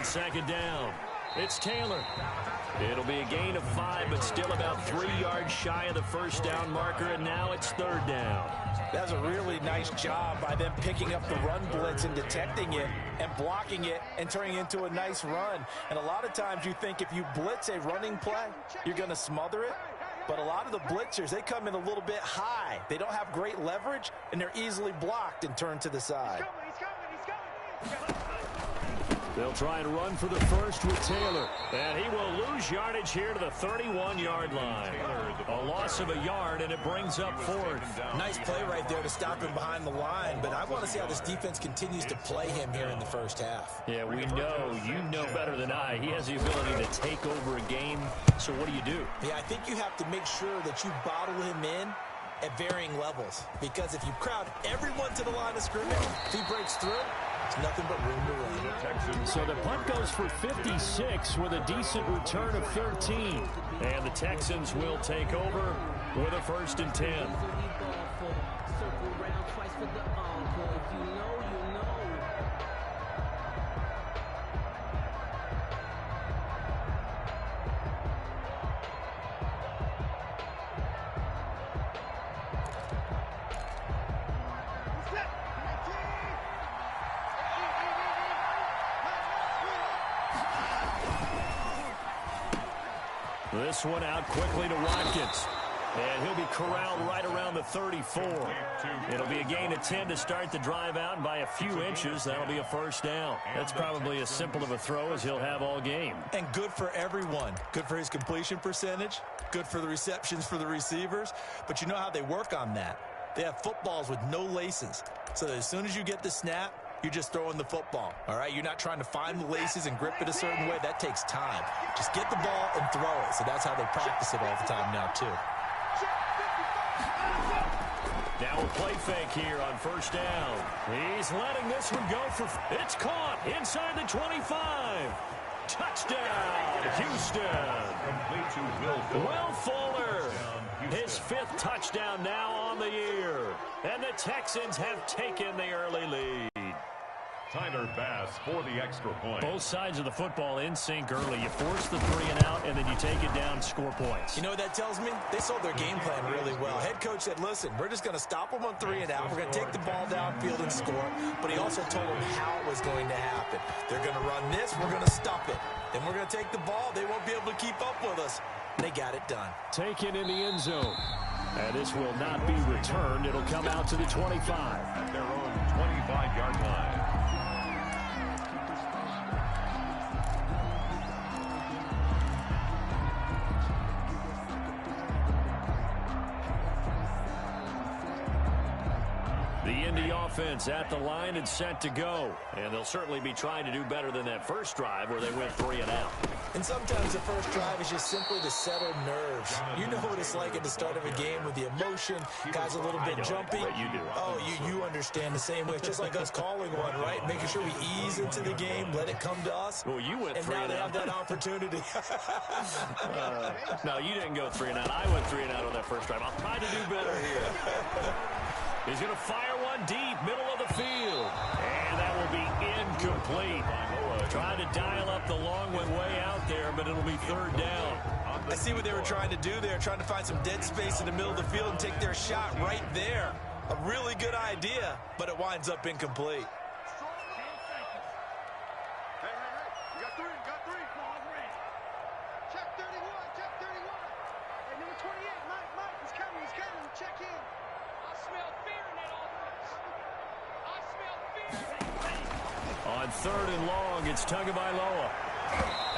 second down. It's Taylor. It'll be a gain of 5, but still about 3 yards shy of the first down marker, and now it's third down. That's a really nice job by them picking up the run blitz and detecting it and blocking it and turning it into a nice run. And a lot of times you think if you blitz a running play, you're going to smother it. But a lot of the blitzers, they come in a little bit high. They don't have great leverage, and they're easily blocked and turned to the side. They'll try and run for the first with Taylor. And he will lose yardage here to the 31-yard line. A loss of a yard, and it brings up fourth. Nice play right there to stop him behind the line, but I want to see how this defense continues to play him here in the first half. Yeah, we know. You know better than I. He has the ability to take over a game. So what do? Yeah, I think you have to make sure that you bottle him in at varying levels. Because if you crowd everyone to the line of scrimmage, if he breaks through, it's nothing but room to run. So the punt goes for 56 with a decent return of 13. And the Texans will take over with a 1st and 10. This one out quickly to Watkins. And he'll be corralled right around the 34. It'll be a gain of 10 to start the drive out, and by a few inches, that'll be a first down. That's probably as simple of a throw as he'll have all game. And good for everyone. Good for his completion percentage. Good for the receptions for the receivers. But you know how they work on that. They have footballs with no laces. So that as soon as you get the snap, you're just throwing the football, all right? You're not trying to find the laces and grip it a certain way. That takes time. Just get the ball and throw it. So that's how they practice it all the time now, too. Now a play fake here on first down. He's letting this one go for... It's caught inside the 25. Touchdown, Houston. Will Fuller, his 5th touchdown now on the year. And the Texans have taken the early lead. Tyler Bass for the extra point. Both sides of the football in sync early. You force the 3 and out, and then you take it down, score points. You know what that tells me? They sold their game plan really well. Head coach said, listen, we're just going to stop them on 3 and out. We're going to take the ball downfield and score. But he also told them how it was going to happen. They're going to run this. We're going to stop it. Then we're going to take the ball. They won't be able to keep up with us. They got it done. Taken in the end zone. And this will not be returned. It'll come out to the 25. At their own 25-yard line. The Indy offense at the line and set to go. And they'll certainly be trying to do better than that first drive where they went 3 and out. And sometimes the first drive is just simply to settle nerves. You know what it's like at the start of a game with the emotion. Guys a little bit jumpy. You do. Oh, you understand the same way. It's just like us calling one, right? Making sure we ease into the game, let it come to us. Well, you went 3 and out. And now they have that opportunity. No, you didn't go 3 and out. I went 3 and out on that first drive. I'll try to do better here. He's going to fire one deep, middle of the field. And that will be incomplete. Trying to dial up the long one way out there, but it'll be 3rd down. I see what they were trying to do there, trying to find some dead space in the middle of the field and take their shot right there. A really good idea, but it winds up incomplete. On 3rd and long, it's Tagovailoa.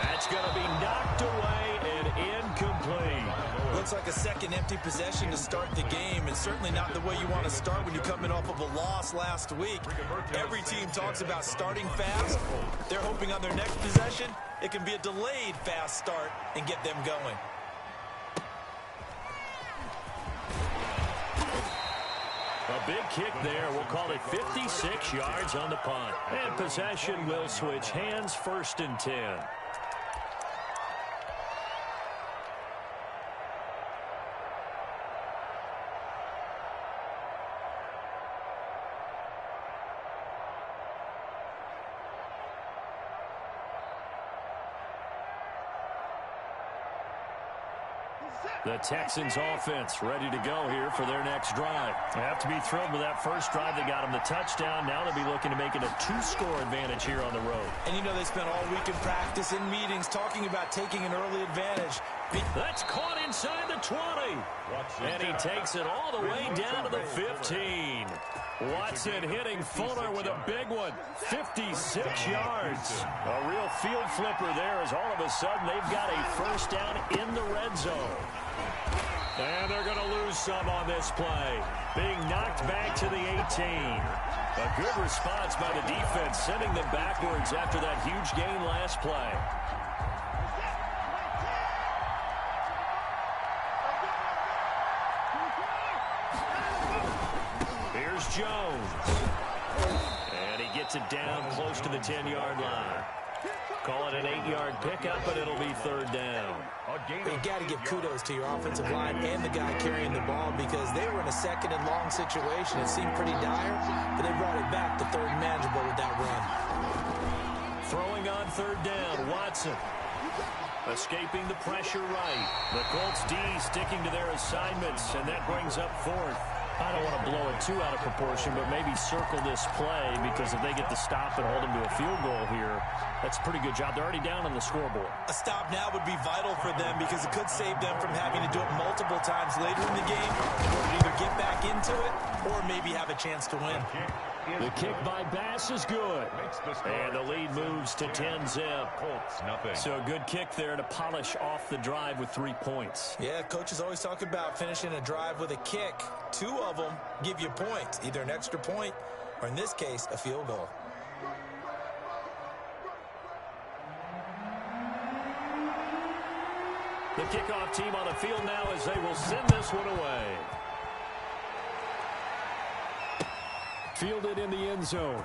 That's going to be knocked away and incomplete. Looks like a second empty possession to start the game, and certainly not the way you want to start when you're coming off of a loss last week. Every team talks about starting fast. They're hoping on their next possession, it can be a delayed fast start and get them going. A big kick there. We'll call it 56 yards on the punt. And possession will switch hands, 1st and 10. The Texans offense ready to go here for their next drive. They have to be thrilled with that first drive. They got them the touchdown. Now they'll be looking to make it a 2-score advantage here on the road. And you know they spent all week in practice and meetings talking about taking an early advantage. That's caught inside the 20. And he takes it all the way down to the 15. Watson hitting Fuller with a big one. 56 yards. A real field flipper there as all of a sudden they've got a first down in the red zone. And they're going to lose some on this play. Being knocked back to the 18. A good response by the defense, sending them backwards after that huge gain last play. Here's Jones. And he gets it down close to the 10-yard line. Call it an 8-yard pickup, but it'll be third down. You got to give kudos to your offensive line and the guy carrying the ball because they were in a second and long situation. It seemed pretty dire, but they brought it back to third and manageable with that run. Throwing on third down, Watson. Escaping the pressure right. The Colts D sticking to their assignments, and that brings up fourth. I don't want to blow it too out of proportion, but maybe circle this play because if they get the stop and hold them to a field goal here, that's a pretty good job. They're already down on the scoreboard. A stop now would be vital for them because it could save them from having to do it multiple times later in the game or either get back into it or maybe have a chance to win. The kick by Bass is good. And the lead moves to 10-zip. So a good kick there to polish off the drive with 3 points. Yeah, coaches always talk about finishing a drive with a kick. 2 of them give you points, either an extra point or, in this case, a field goal. The kickoff team on the field now as they will send this one away. Fielded in the end zone.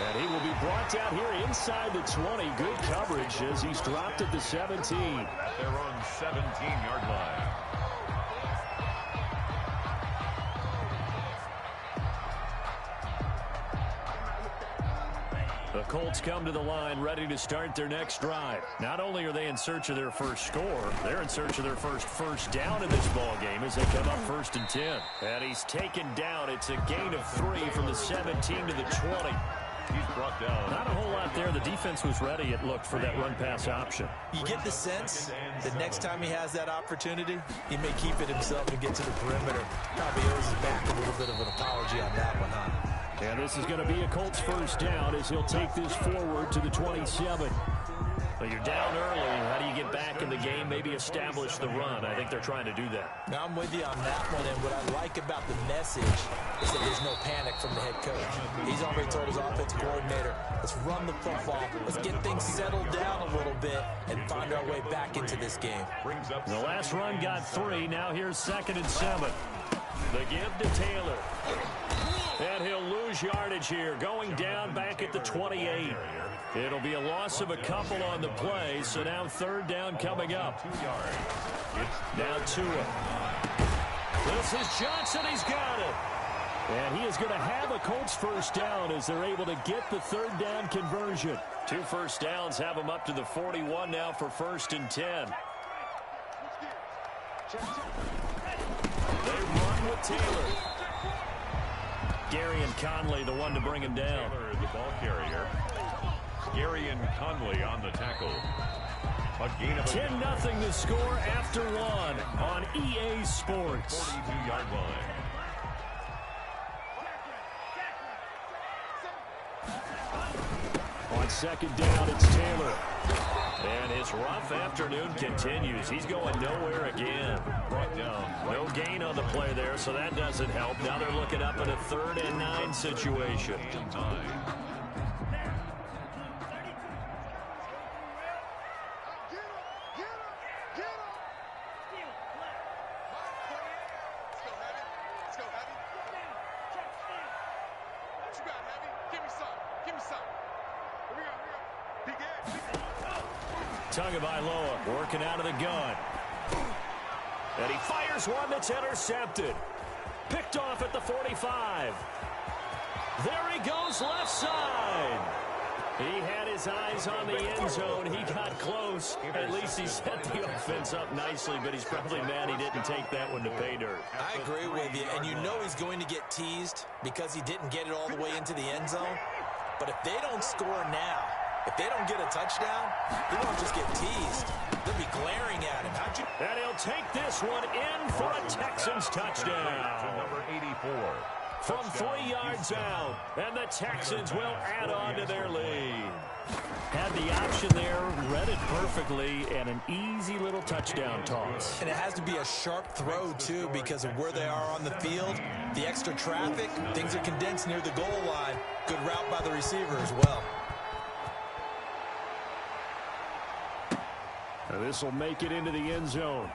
And he will be brought down here inside the 20. Good coverage as he's dropped at the 17. They're on 17-yard line. The Colts come to the line ready to start their next drive. Not only are they in search of their first score, they're in search of their first down in this ball game as they come up 1st and 10. And he's taken down. It's a gain of 3 from the 17 to the 20. He's brought down. Not a whole lot there. The defense was ready, it looked, for that run-pass option. You get the sense that next time he has that opportunity, he may keep it himself and get to the perimeter. Probably owes his back a little bit of an apology on that one, huh? And this is going to be a Colts first down as he'll take this forward to the 27. But you're down early. How do you get back in the game? Maybe establish the run. I think they're trying to do that. Now I'm with you on that one, and what I like about the message is that there's no panic from the head coach. He's already told his offensive coordinator, let's run the football, let's get things settled down a little bit and find our way back into this game. The last run got 3. Now here's 2nd and 7. The give to Taylor. And he'll lose yardage here, going down back at the 28. It'll be a loss of a couple on the play, so now 3rd down coming up. Now Tua. This is Johnson, he's got it. And he is going to have a Colts first down as they're able to get the 3rd down conversion. 2 first downs have them up to the 41 now for 1st and 10. They run with Taylor. Gary and Conley, the one to bring him down. Taylor, the ball carrier. Gary and Conley on the tackle. A gain of 10-0 the score after 1 on EA Sports. 42-yard line. On 2nd down, it's Taylor. And his rough afternoon continues. He's going nowhere again. Brought down. No gain on the play there, so that doesn't help. Now they're looking up in a 3rd and 9 situation. Tagovailoa working out of the gun. And he fires one that's intercepted. Picked off at the 45. There he goes left side. He had his his eyes on the end zone. He got close. At least he set the offense up nicely, but he's probably mad he didn't take that one to pay dirt. I agree with you, and you know he's going to get teased because he didn't get it all the way into the end zone. But if they don't score now, if they don't get a touchdown, he won't just get teased. They'll be glaring at him. And he'll take this one in for a Texans touchdown. Number 84. From 3 yards out, and the Texans will add on to their lead. Had the option there, read it perfectly, and an easy little touchdown toss. And it has to be a sharp throw, too, because of where they are on the field. The extra traffic, things are condensed near the goal line. Good route by the receiver as well. This will make it into the end zone.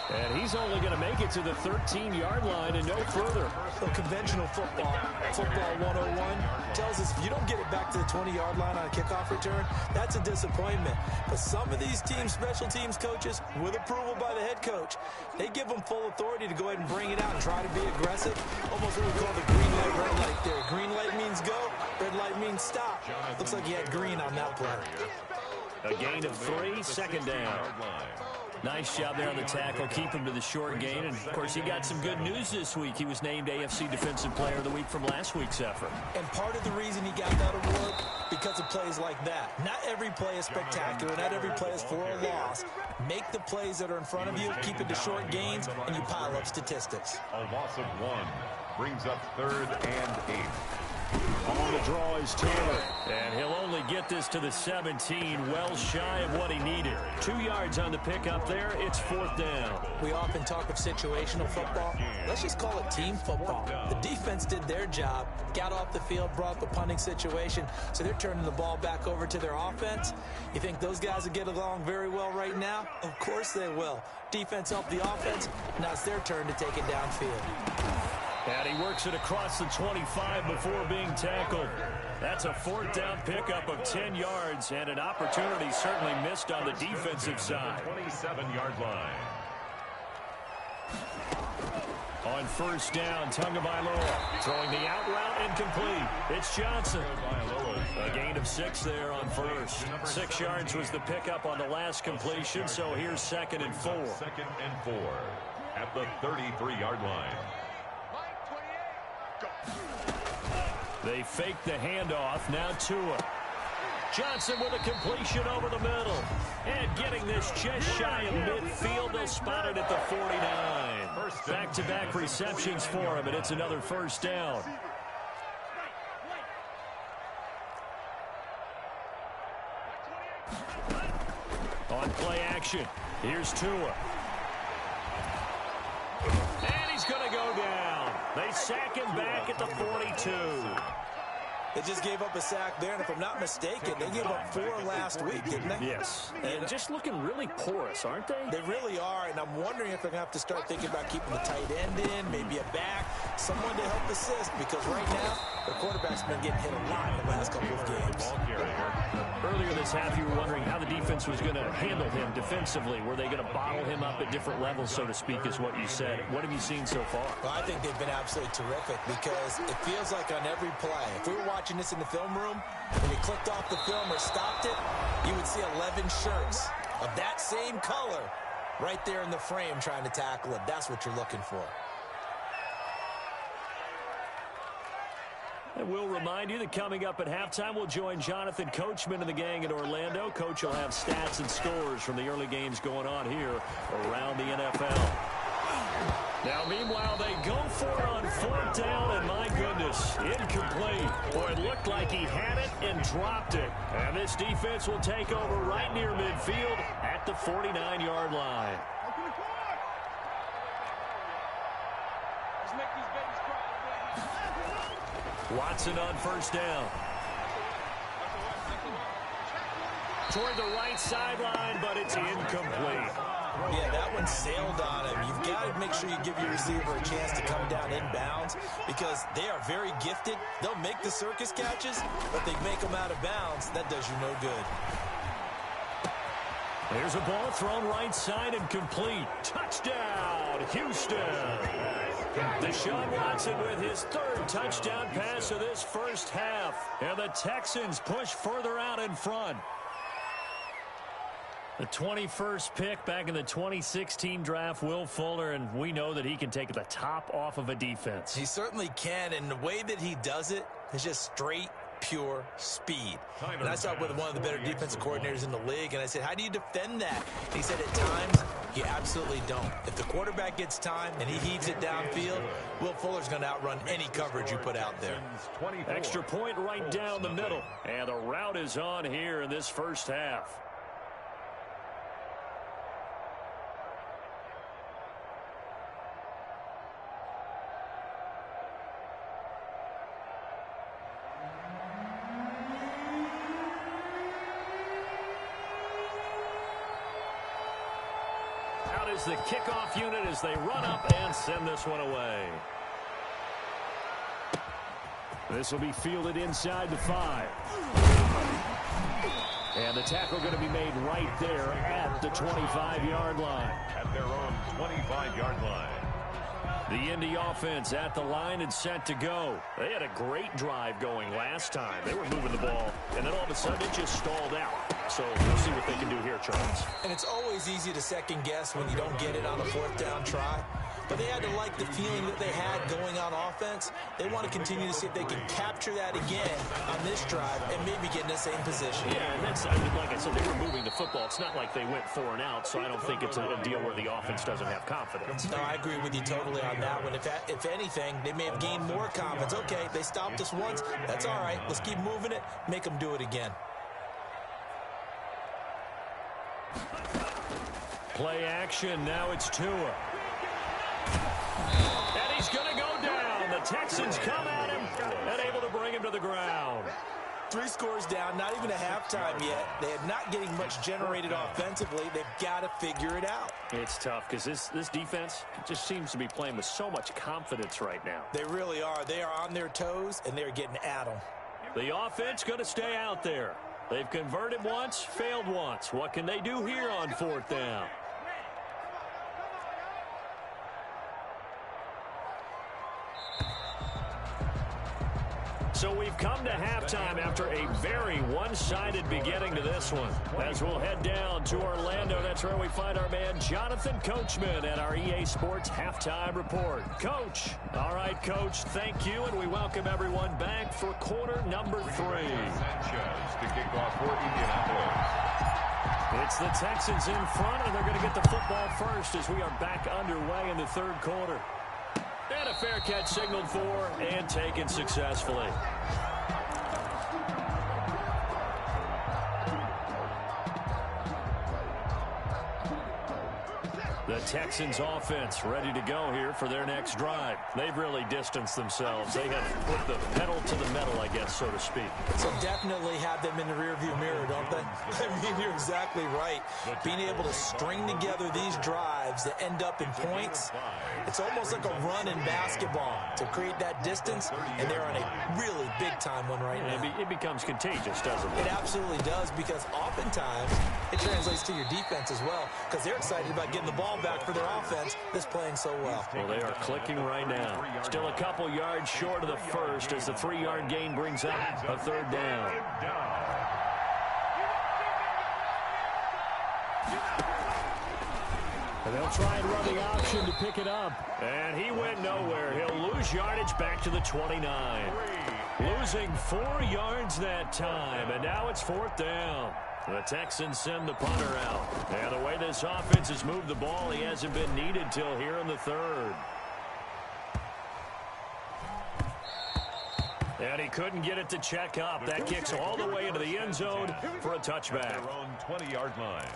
And he's only going to make it to the 13-yard line and no further. So conventional football 101, tells us if you don't get it back to the 20-yard line on a kickoff return, that's a disappointment. But some of these teams, special teams coaches, with approval by the head coach, they give them full authority to go ahead and bring it out and try to be aggressive. Almost what we call the green light, red light there. Green light means go, red light means stop. Looks like he had green on that play. A gain of 3, second down. Nice job there on the tackle. Keep him to the short gain. And, of course, he got some good news this week. He was named AFC Defensive Player of the Week from last week's effort. And part of the reason he got that award, because of plays like that. Not every play is spectacular. Not every play is for a loss. Make the plays that are in front of you, keep it to short gains, and you pile up statistics. A loss of 1 brings up 3rd and 8. On the draw is Taylor. And he'll only get this to the 17, well shy of what he needed. 2 yards on the pickup there. It's 4th down. We often talk of situational football. Let's just call it team football. The defense did their job, got off the field, brought the punting situation, so they're turning the ball back over to their offense. You think those guys will get along very well right now? Of course they will. Defense helped the offense. Now it's their turn to take it downfield. And he works it across the 25 before being tackled. That's a 4th down pickup of 10 yards, and an opportunity certainly missed on the defensive side. 27-yard line. On 1st down, Tagovailoa throwing the out route incomplete. It's Johnson. A gain of 6 there on 1st. 6 yards was the pickup on the last completion, so here's 2nd and 4. 2nd and 4 at the 33-yard line. They fake the handoff. Now Tua. Johnson with a completion over the middle. And getting this just shy of midfield. They'll spot it at the 49. Back-to-back receptions for him, and it's another 1st down. On play action, here's Tua. And he's going to go down. They sack him back at the 42. They just gave up a sack there, and if I'm not mistaken, they gave up 4 last week, didn't they? Yes. And just looking really porous, aren't they? They really are, and I'm wondering if they're going to have to start thinking about keeping the tight end in, maybe a back, someone to help assist, because right now, the quarterback's been getting hit a lot in the last couple of games. Earlier this half, you were wondering how the defense was going to handle him defensively. Were they going to bottle him up at different levels, so to speak, is what you said. What have you seen so far? Well, I think they've been absolutely terrific because it feels like on every play, if we were watching this in the film room, when you clicked off the film or stopped it, you would see 11 shirts of that same color right there in the frame trying to tackle it. That's what you're looking for. And we'll remind you that coming up at halftime, we'll join Jonathan Coachman and the gang in Orlando. Coach will have stats and scores from the early games going on here around the NFL. Now, meanwhile, they go for it on 4th down, and my goodness, incomplete. Boy, it looked like he had it and dropped it. And this defense will take over right near midfield at the 49-yard line. Watson on 1st down. Toward the right sideline, but it's incomplete. Yeah, that one sailed on him. You've got to make sure you give your receiver a chance to come down inbounds because they are very gifted. They'll make the circus catches, but they make them out of bounds. That does you no good. There's a ball thrown right side and complete. Touchdown, Houston. Deshaun Watson with his third touchdown pass of this first half. And the Texans push further out in front. The 21st pick back in the 2016 draft, Will Fuller, and we know that he can take the top off of a defense. He certainly can, and the way that he does it is just straight, pure speed. And I saw it with one of the better defensive coordinators in the league, and I said, how do you defend that? And he said, at times, you absolutely don't. If the quarterback gets time and he heaves it downfield, Will Fuller's going to outrun any coverage you put out there. Extra point right down the middle, and the route is on here in this first half. Is the kickoff unit as they run up and send this one away. This will be fielded inside the 5. And the tackle going to be made right there at the 25-yard line. At their own 25-yard line. The Indy offense at the line and set to go. They had a great drive going last time. They were moving the ball, and then all of a sudden it just stalled out. So we'll see what they can do here, Charles. And it's always easy to second guess when you don't get it on a fourth down try. But they had to like the feeling that they had going on offense. They want to continue to see if they can capture that again on this drive and maybe get in the same position. Yeah, and that's, like I said, they were moving the football. It's not like they went 4 and out, so I don't think it's a deal where the offense doesn't have confidence. No, I agree with you totally on that one. If anything, they may have gained more confidence. Okay, they stopped us once. That's all right. Let's keep moving it. Make them do it again. Play action. Now it's Tua. And he's going to go down. The Texans come at him and able to bring him to the ground. 3 scores down, not even a halftime yet. They are not getting much generated offensively. They've got to figure it out. It's tough because this defense just seems to be playing with so much confidence right now. They really are. They are on their toes, and they're getting at them. The offense going to stay out there. They've converted once, failed once. What can they do here on 4th down? So we've come to halftime after a very one-sided beginning to this one. As we'll head down to Orlando, that's where we find our man Jonathan Coachman at our EA Sports Halftime Report. Coach. All right, Coach, thank you, and we welcome everyone back for quarter number 3. Sanchez to kick off for Indianapolis. It's the Texans in front, and they're going to get the football first as we are back underway in the 3rd quarter. And a fair catch signaled for and taken successfully. The Texans offense ready to go here for their next drive. They've really distanced themselves. They have put the pedal to the metal, I guess, so to speak. So definitely have them in the rearview mirror, don't they? I mean, you're exactly right. Being able to string together these drives that end up in points, it's almost like a run in basketball to create that distance, and they're on a really big-time one right now. It becomes contagious, doesn't it? It absolutely does, because oftentimes it translates to your defense as well, because they're excited about getting the ball back for their offense that's playing so well. Well, they are clicking right now. Still a couple yards short of the first as the 3-yard gain brings up a 3rd down. And they'll try and run the option to pick it up. And he went nowhere. He'll lose yardage back to the 29. Losing 4 yards that time, and now it's 4th down. The Texans send the punter out. And the way this offense has moved the ball, he hasn't been needed till here in the 3rd. And he couldn't get it to check up. That kicks all the way into the end zone for a touchback. Their own 20-yard line.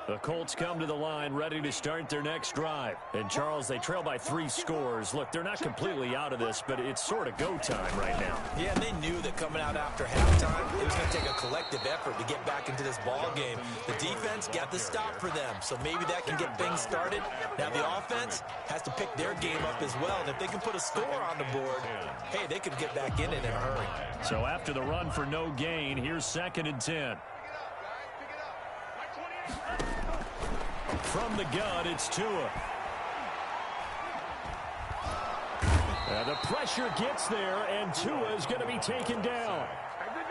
The Colts come to the line ready to start their next drive. And, Charles, they trail by 3 scores. Look, they're not completely out of this, but it's sort of go time right now. Yeah, and they knew that coming out after halftime, it was going to take a collective effort to get back into this ball game. The defense got the stop for them, so maybe that can get things started. Now the offense has to pick their game up as well, and if they can put a score on the board, hey, they could get back in it in a hurry. So after the run for no gain, here's 2nd and 10. from the gun, it's Tua. The pressure gets there, and Tua is going to be taken down.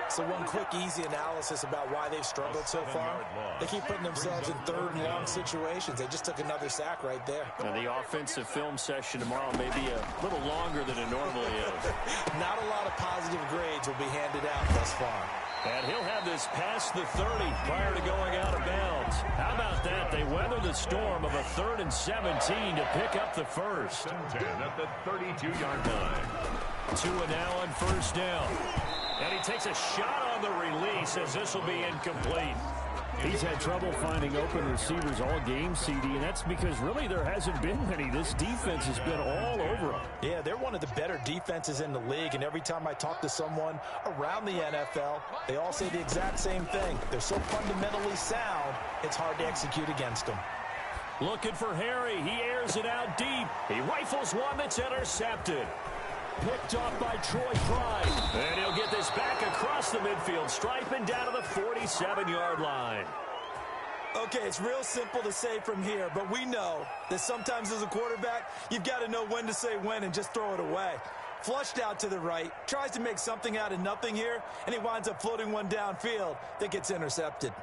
So one quick, easy analysis about why they've struggled so far. They keep putting themselves in third and long situations. They just took another sack right there. Now, the offensive film session tomorrow may be a little longer than it normally is. Not a lot of positive grades will be handed out thus far. And he'll have this past the 30 prior to going out of bounds. How about that? They weather the storm of a 3rd and 17 to pick up the first. 10 at the 32-yard line. Tua now on first down. And he takes a shot on the release as this will be incomplete. He's had trouble finding open receivers all game, CD, and that's because really there hasn't been many. This defense has been all over them. Yeah, they're one of the better defenses in the league, and every time I talk to someone around the NFL, they all say the exact same thing. They're so fundamentally sound, it's hard to execute against them. Looking for Harry. He airs it out deep. He rifles one that's intercepted. Picked off by Troy Pride. And he'll get this back across the midfield stripe and down to the 47-yard line. Okay, it's real simple to say from here, but we know that sometimes as a quarterback, you've got to know when to say when and just throw it away. Flushed out to the right, tries to make something out of nothing here, and he winds up floating one downfield that gets intercepted.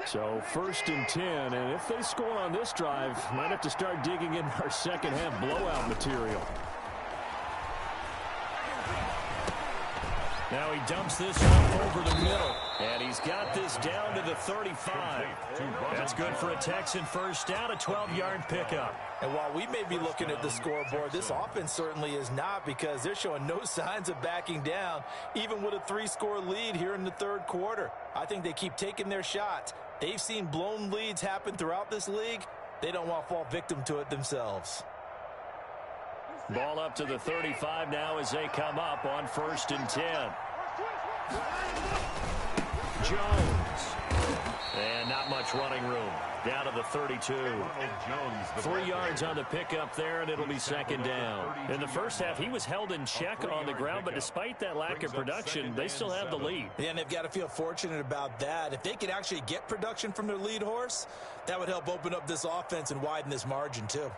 So 1st and 10, and if they score on this drive, might have to start digging in our second half blowout material. Now he dumps this one over the middle, and he's got this down to the 35. That's good for a Texan first down, a 12-yard pickup. And while we may be looking at the scoreboard, this offense certainly is not, because they're showing no signs of backing down, even with a 3-score lead here in the third quarter. I think they keep taking their shots. They've seen blown leads happen throughout this league. They don't want to fall victim to it themselves. Ball up to the 35 now as they come up on 1st and 10. Jones. And not much running room. Down to the 32. 3 yards on the pickup there, and it'll be second down. In the first half, he was held in check on the ground, but despite that lack of production, they still have the lead. Yeah, and they've got to feel fortunate about that. If they could actually get production from their lead horse, that would help open up this offense and widen this margin too.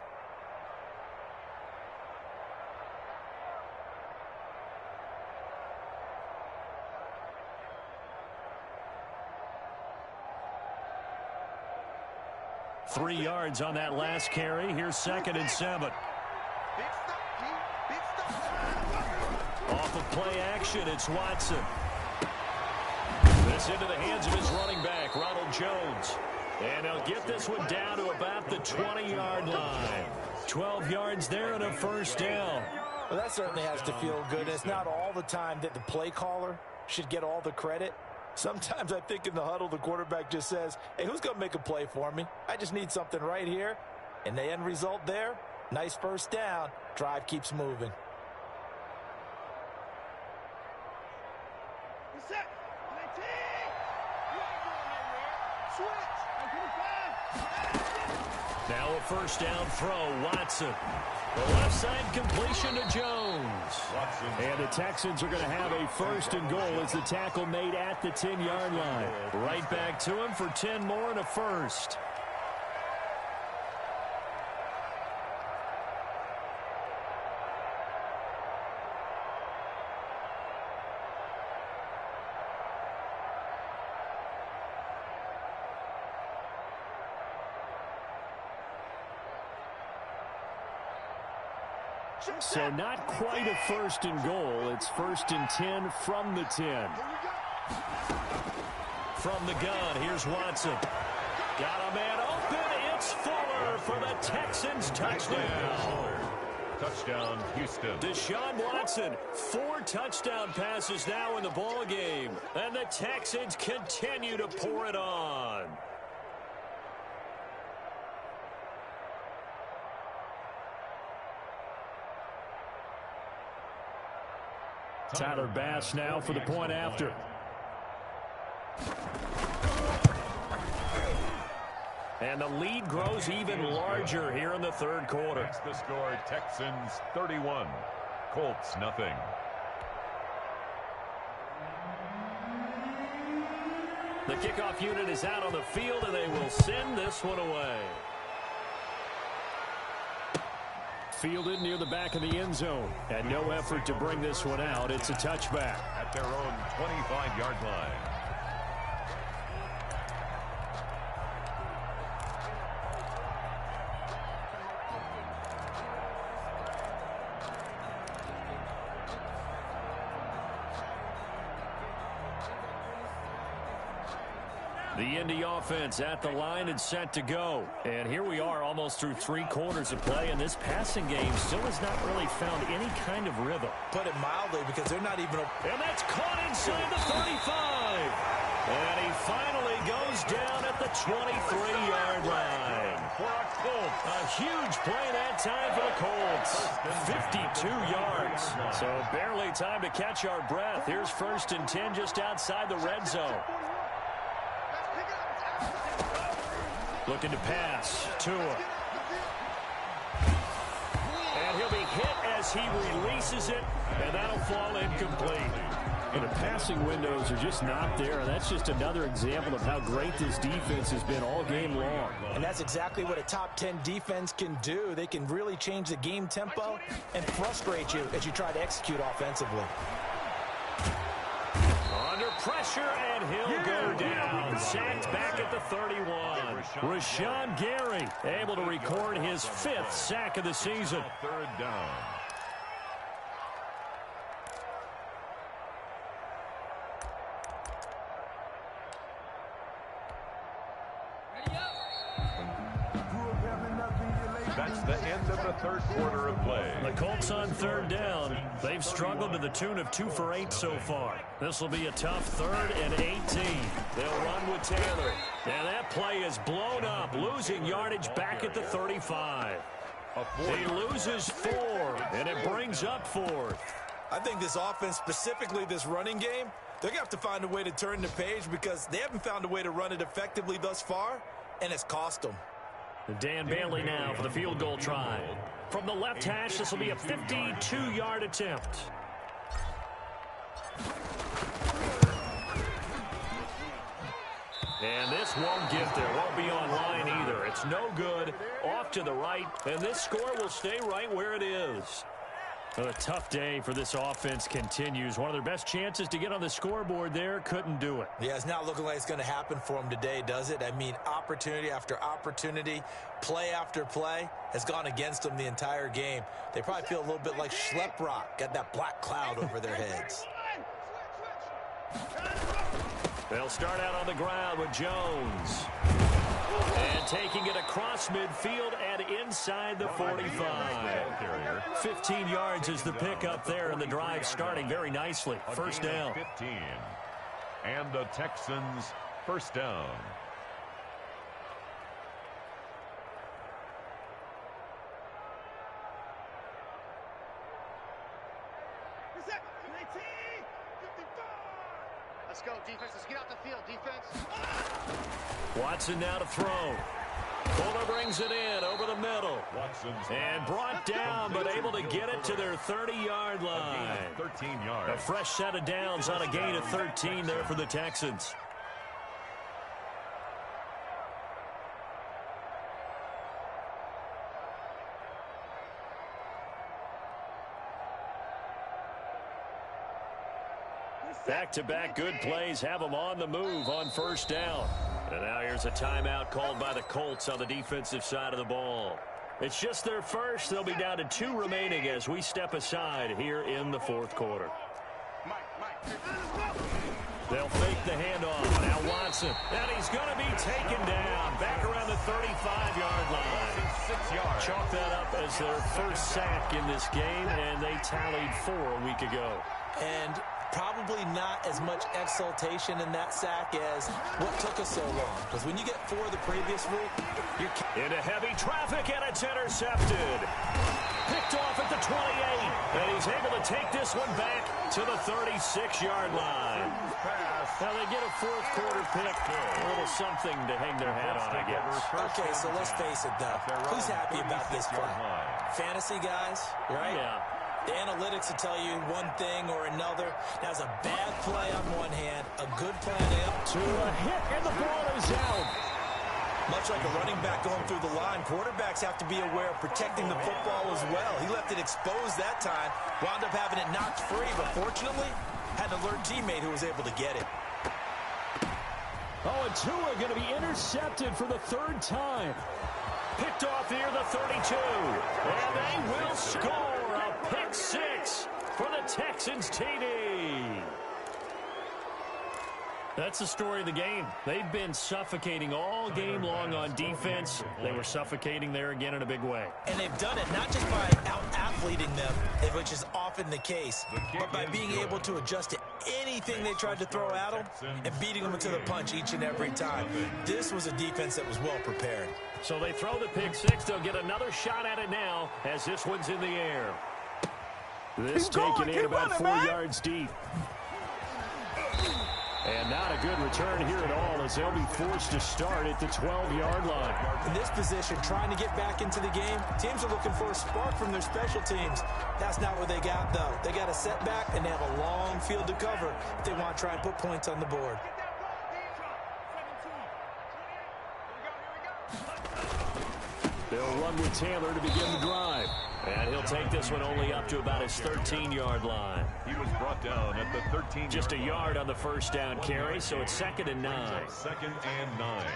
Three yards on that last carry. Here's 2nd and 7. Off of play action, it's Watson. This into the hands of his running back, Ronald Jones. And he'll get this one down to about the 20-yard line. 12 yards there and a first down. Well, that certainly has to feel good. It's not all the time that the play caller should get all the credit. Sometimes I think in the huddle, the quarterback just says, hey, who's going to make a play for me? I just need something right here. And the end result there, nice first down. Drive keeps moving. Now a first down throw, Watson. The left side completion to Jones. And the Texans are going to have a 1st and goal as the tackle made at the 10-yard line. Right back to him for 10 more and a first. So not quite a 1st and goal. It's 1st and 10 from the 10. From the gun, here's Watson. Got a man open. It's Fuller for the Texans touchdown. Touchdown, Houston. Deshaun Watson, 4 touchdown passes now in the ball game. And the Texans continue to pour it on. Tyler Bass now for the point after. And the lead grows even larger here in the third quarter. Makes the score Texans 31, Colts nothing. The kickoff unit is out on the field, and they will send this one away. Fielded near the back of the end zone, and no effort to bring this one out. It's a touchback. At their own 25-yard line. The Indy offense at the line and set to go. And here we are almost through 3 quarters of play, and this passing game still has not really found any kind of rhythm. Put it mildly, because they're not even... And that's caught inside the 35. And he finally goes down at the 23-yard line. For a Colts. A huge play that time for the Colts. 52 yards. So barely time to catch our breath. Here's 1st and 10 just outside the red zone. Looking to pass. Tua. And he'll be hit as he releases it, and that'll fall incomplete. And the passing windows are just not there, and that's just another example of how great this defense has been all game long. And that's exactly what a top 10 defense can do. They can really change the game tempo and frustrate you as you try to execute offensively. Under pressure, and he'll go down. Sacked back at the 31. Rashawn Gary able to record his 5th sack of the season. 3rd down. That's the end of the 3rd quarter of play. The Colts on 3rd down. They've struggled to the tune of 2 for 8 so far. This will be a tough 3rd and 18. They'll run with Taylor. And that play is blown up, losing yardage back at the 35. He loses 4, and it brings up 4th. I think this offense, specifically this running game, they're going to have to find a way to turn the page, because they haven't found a way to run it effectively thus far, and it's cost them. Dan Bailey now for the field goal try. From the left hash, this will be a 52-yard attempt. And this won't get there. Won't be online either. It's no good. Off to the right. And this score will stay right where it is. Well, a tough day for this offense continues. One of their best chances to get on the scoreboard there, couldn't do it. Yeah, it's not looking like it's going to happen for them today, does it? I mean, opportunity after opportunity, play after play has gone against them the entire game. They probably feel a little bit like Schleprock, got that black cloud over their heads. They'll start out on the ground with Jones. And taking it across midfield and inside the 45. 15 yards is the pickup there, and the drive starting very nicely. 1st down. 15. And the Texans 1st down. Let's go, defense. Let's get out the field, defense. Watson now to throw. Fuller brings it in over the middle. And brought down, but able to get it to their 30-yard line. 13 yards. A fresh set of downs on a gain of 13 there for the Texans. Back-to-back good plays have them on the move on 1st down. And now here's a timeout called by the Colts on the defensive side of the ball. It's just their first. They'll be down to 2 remaining as we step aside here in the 4th quarter. They'll fake the handoff. Now Watson. And he's going to be taken down. Back around the 35-yard line. 6 yards. Chalk that up as their first sack in this game, and they tallied 4 a week ago. And probably not as much exultation in that sack as what took us so long. Because when you get 4 the previous week, you're into heavy traffic, and it's intercepted. Picked off at the 28, and he's able to take this one back to the 36-yard line. Now they get a 4th quarter pick. A little something to hang their hat on, I guess. Okay, so let's face it, though. Who's happy about this play? Fantasy guys, right? Yeah. The analytics will tell you one thing or another. That's a bad play on one hand, a good play on the other. To a hit, and the ball is out. Much like a running back going through the line, quarterbacks have to be aware of protecting the football as well. He left it exposed that time, wound up having it knocked free, but fortunately, had an alert teammate who was able to get it. Oh, and Tua going to be intercepted for the third time. Picked off near the 32. And they will score a pick six for the Texans TD. That's the story of the game. They've been suffocating all game long on defense. They were suffocating there again in a big way. And they've done it not just by out-athleting them, which is often the case, but by being able to adjust to anything they tried to throw at them and beating them into the punch each and every time. This was a defense that was well prepared. So they throw the pick six. They'll get another shot at it now as this one's in the air. This taken in about 4 yards deep. And not a good return here at all as they'll be forced to start at the 12-yard line. In this position, trying to get back into the game, teams are looking for a spark from their special teams. That's not what they got, though. They got a setback, and they have a long field to cover if they want to try and put points on the board. They'll run with Taylor to begin the drive. And he'll take this one only up to about his 13-yard line. He was brought down at the 13-yard Just a yard on the first down carry, so it's 2nd and 9. 2nd and 9.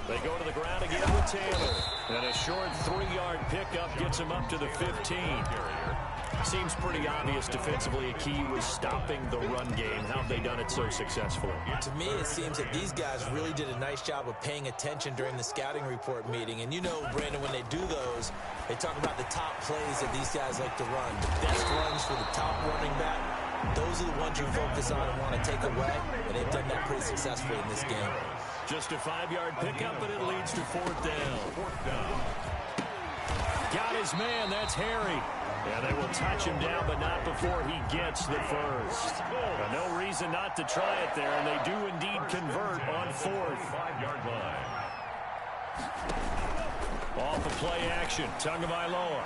They go to the ground again with Taylor. And a short 3-yard pickup gets him up to the 15. Seems pretty obvious defensively a key was stopping the run game. How have they done it so successfully? To me, it seems that these guys really did a nice job of paying attention during the scouting report meeting. And you know, Brandon, when they do those, they talk about the top plays that these guys like to run. The best runs for the top running back. Those are the ones you focus on and want to take away. And they've done that pretty successfully in this game. Just a 5-yard pickup, but it leads to 4th down. Got his man. That's Harry. And they will touch him down, but not before he gets the first. No reason not to try it there, and they do indeed convert on 4th. 5-yard line. Off the play action, Tagovailoa.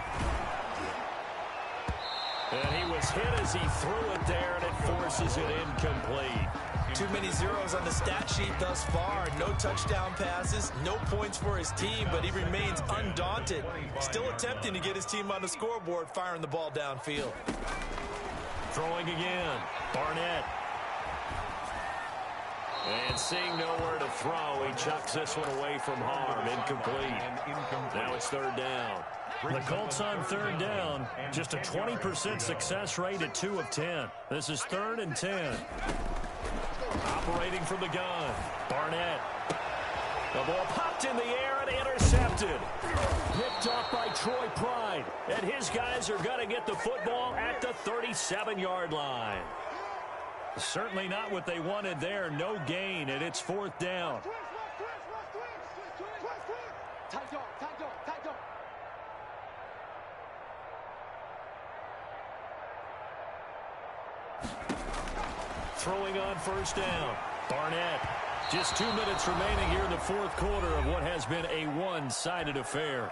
And he was hit as he threw it there, and it forces it incomplete. Too many zeros on the stat sheet thus far. No touchdown passes, no points for his team, but he remains undaunted. Still attempting to get his team on the scoreboard, firing the ball downfield. Throwing again, Barnett. And seeing nowhere to throw, he chucks this one away from harm. Incomplete. Now it's 3rd down. The Colts on 3rd down. Just a 20% success rate at 2 of 10. This is 3rd and 10. Operating from the gun, Barnett. The ball popped in the air and intercepted. Picked off by Troy Pride. And his guys are going to get the football at the 37-yard line. Certainly not what they wanted there. No gain, and it's 4th down. Throwing on 1st down, Barnett. Just 2 minutes remaining here in the 4th quarter of what has been a one-sided affair.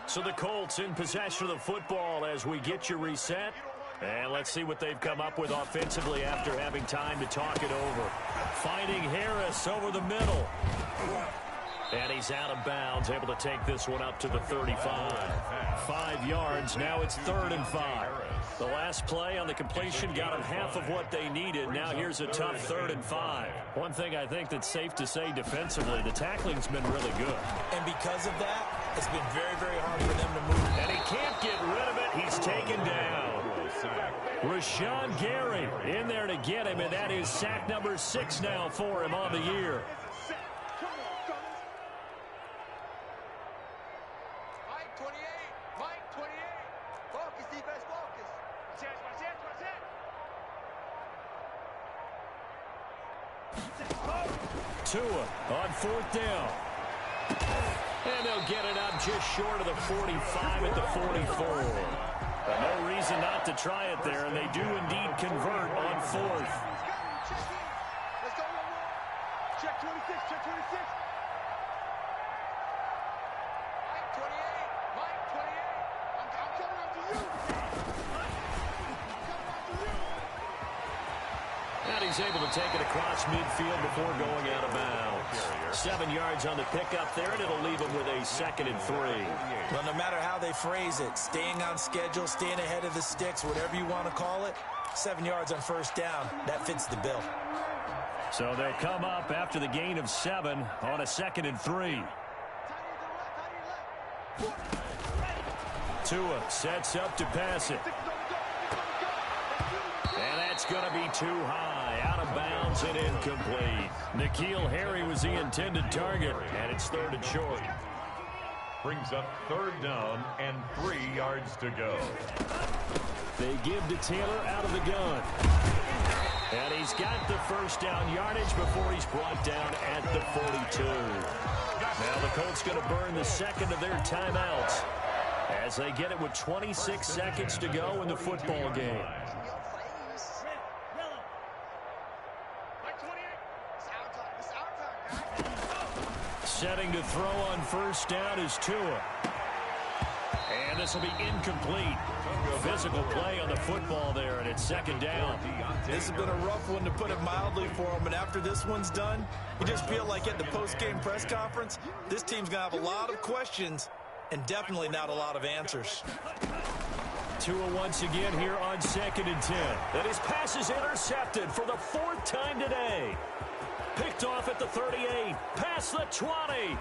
So the Colts in possession of the football as we get you reset. And let's see what they've come up with offensively after having time to talk it over. Finding Harris over the middle. And he's out of bounds, able to take this one up to the 35. 5 yards, now it's 3rd and 5. The last play on the completion got them half of what they needed. Now here's a tough 3rd and 5. One thing I think that's safe to say defensively, the tackling's been really good. And because of that, it's been very, very hard for them to move. And he can't get rid of it. He's taken down. Rashawn Gary in there to get him, and that is sack number 6 now for him on the year. Tua on 4th down. And they'll get it up just short of the 45 at the 44. But no reason not to try it there, and they do indeed convert on 4th. Check 26, check 26. He's able to take it across midfield before going out of bounds. 7 yards on the pickup there, and it'll leave him with a 2nd and 3. Well, no matter how they phrase it, staying on schedule, staying ahead of the sticks, whatever you want to call it, 7 yards on first down, that fits the bill. So they'll come up after the gain of 7 on a 2nd and 3. Tua sets up to pass it. And that's going to be too high, out of bounds and incomplete. N'Keal Harry was the intended target, and it's 3rd and short. Brings up 3rd down and 3 yards to go. They give to Taylor out of the gun. And he's got the first down yardage before he's brought down at the 42. Now the Colts going to burn the 2nd of their timeouts as they get it with 26 seconds to go in the football game. Setting to throw on first down is Tua. And this will be incomplete. Physical play on the football there, and it's 2nd down. This has been a rough one, to put it mildly, for him. And after this one's done, you just feel like at the post-game press conference, this team's going to have a lot of questions and definitely not a lot of answers. Tua once again here on 2nd and 10. And his pass is intercepted for the 4th time today. Picked off at the 38, past the 20.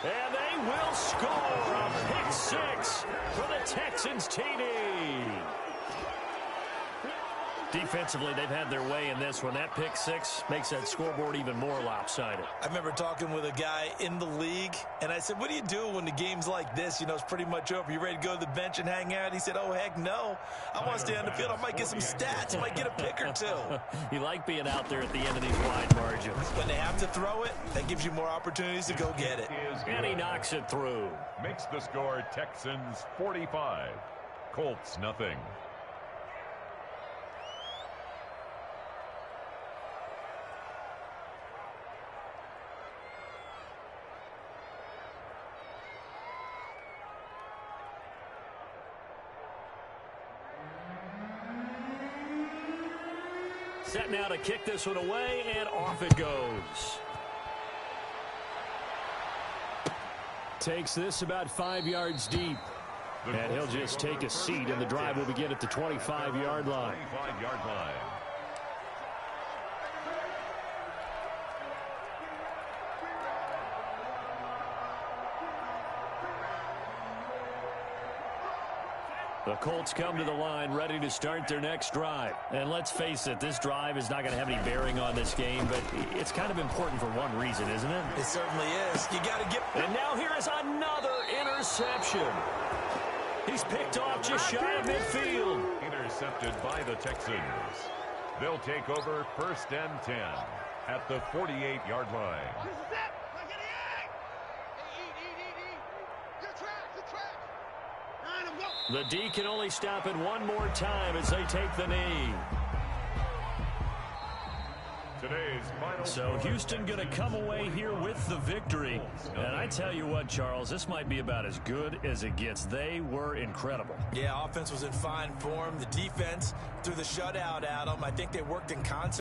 And they will score a pick 6 for the Texans TD. Defensively, they've had their way in this one. That pick 6 makes that scoreboard even more lopsided. I remember talking with a guy in the league, and I said, what do you do when the game's like this? You know, it's pretty much over. You ready to go to the bench and hang out? He said, oh, heck no. I want to stay on the field. I might get some stats. I might get a pick or 2. You like being out there at the end of these wide margins. When they have to throw it, that gives you more opportunities to go get it. And he knocks it through. Makes the score Texans 45, Colts nothing. Set now to kick this one away, and off it goes. Takes this about 5 yards deep. And he'll just take a seat, and the drive will begin at the 25-yard line. 25-yard line. The Colts come to the line ready to start their next drive. And let's face it, this drive is not going to have any bearing on this game, but it's kind of important for one reason, isn't it? It certainly is. You got to get... And now here is another interception. He's picked off just shy of midfield. Intercepted by the Texans. They'll take over 1st and 10 at the 48-yard line. The D can only stop it one more time as they take the knee. Today's final. So Houston going to come away here with the victory. And I tell you what, Charles, this might be about as good as it gets. They were incredible. Yeah, offense was in fine form. The defense threw the shutout at them. I think they worked in concert.